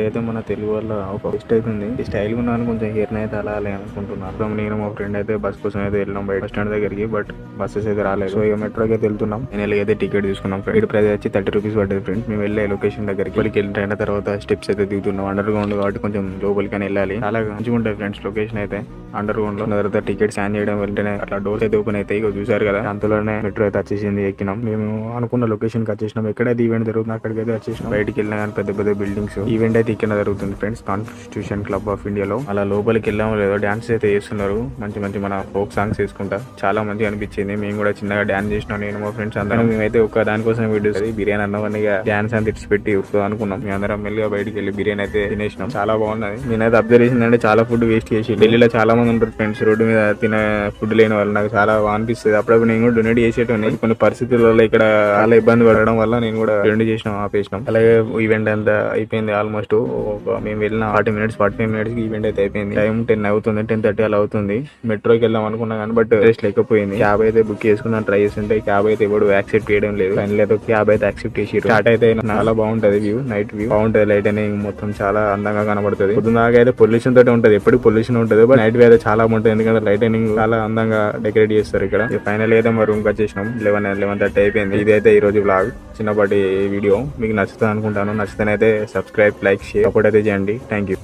అయితే మన తెలుగు వల్ల ఒక బెస్ట్ అవుతుంది. ఈ స్టైల్ ఉన్నాను కొంచెం హెయిర్ అయితే అలా అనుకుంటున్నాను. నేను మా ఫ్రెండ్ అయితే బస్ కోసం అయితే వెళ్ళాం బస్ స్టాండ్ దగ్గరికి. బట్ బస్సెస్ అయితే రాలేదు. సో ఇక మెట్రోకి అయితే వెళ్తున్నాం. నేను అయితే టికెట్ తీసుకున్నాం. ఇక్కడ ప్రైస్ వచ్చి 30 రూపీస్ పడ్డది ఫ్రెండ్స్. మేము వెళ్ళే లొకేషన్ దగ్గరికి వెళ్ళిన తర్వాత స్టెప్స్ అయితే దిగుతున్నాం. అండర్ గ్రౌండ్ కాబట్టి కొంచెం లోపలికి వెళ్ళాలి. చాలా మంచిగా ఉంటుంది ఫ్రెండ్స్ లొకేషన్ అయితే. అండర్ గ్రౌండ్ లో తర్వాత టికెట్ స్కాన్ చేయడం వెంటనే అట్లా డోర్స్ అయితే ఓపెన్ అయితే ఇక చూసారు కదా, అంతలోనే మెట్రో అయితే వచ్చేసింది. ఎక్కినాం. మేము అనుకున్న లొకేషన్ కి వచ్చేసినాం. ఎక్కడైతే ఈవెంట్ జరుగుతుంది అక్కడికి అయితే వచ్చేసినాం. బయటికి వెళ్ళినా కానీ పెద్ద పెద్ద బిల్డింగ్స్. ఈవెంట్ అయితే ఇక్కడ జరుగుతుంది ఫ్రెండ్స్, కాన్స్టిట్యూషన్ క్లబ్ ఆఫ్ ఇండియాలో. అలా లోపలికి వెళ్ళాము లేదో డాన్స్ అయితే చేస్తున్నారు. మంచి మంచి మన ఫోక్ సాంగ్స్ వేసుకుంటా చాలా మంచిగా అనిపించింది. మేము కూడా చిన్నగా డాన్స్ చేసినాం నేను మా ఫ్రెండ్స్ అందరం. మేమైతే ఒక దానికోసం వీడియోస్ బిర్యానీ అన్నవన్నీగా డాన్స్ అని తెచ్చిపెట్టి అనుకున్నాం. మేము అందరం మెల్లిగా బయటికి వెళ్ళి బిర్యానీ అయితే తినేసినాం. చాలా బాగున్నది. నేనైతే అబ్జర్వ్ చేసిందంటే చాలా ఫుడ్ వేస్ట్ చేసి. ఢిల్లీలో చాలా మంది ఉంటారు ఫ్రెండ్స్ రోడ్డు మీద తినే ఫుడ్ లేని వాళ్ళు. నాకు చాలా అనిపిస్తుంది. అప్పుడప్పుడు నేను కూడా డొనేట్ చేసేటోని. కొన్ని పరిస్థితులలో ఇక్కడ చాలా ఇబ్బంది పడడం వల్ల నేను కూడా డొనేట్ చేసినాం, ఆపేసినాం. అలాగే ఈవెంట్ అంతా అయిపోయింది. ఆల్మోస్ట్ మేము వెళ్ళిన 45 minutes కి ఈవెంట్ అయితే అయిపోయింది. టైం 10 అవుతుంది, 10:30 అలా అవుతుంది. మెట్రోకి వెళ్దాం అనుకున్నా కానీ బట్ రెస్ట్ లేకపోయింది. క్యాబ్ అయితే బుక్ చేసుకున్నాను, ట్రై చేస్తుంటే క్యాబ్ అయితే ఎవడు యాక్సెప్ట్ చేయడం లేదు. ఫైనల్ అయితే క్యాబ్ అయితే యాక్సెప్ట్ చేసి స్టార్ట్ అయితే చాలా బాగుంటది. వ్యూ నైట్ వ్యూ బాగుంటది. లైట్ అనేది మొత్తం చాలా అందంగా కనబడుతుంది. పొద్దున్నగా అయితే పొల్యూషన్ తోటి ఉంటది, ఎప్పుడు పొల్యూషన్ ఉంటుంది. బట్ నైట్ వ్యూ అయితే చాలా బాగుంటుంది. ఎందుకంటే లైటింగ్ చాలా అందంగా డెకరేట్ చేస్తారు ఇక్కడ. ఫైనల్ అయితే మా రూమ్ కి వచ్చేసినాం. 11:30 అయిపోయింది. ఇది అయితే ఈ రోజు వ్లాగ్, చిన్నపాటి వీడియో. మీకు నచ్చుతుంది అనుకుంటాను. నచ్చితేనైతే సబ్స్క్రైబ్, లైక్, షేర్, సపోర్ట్ అయితే చేయండి. Thank you.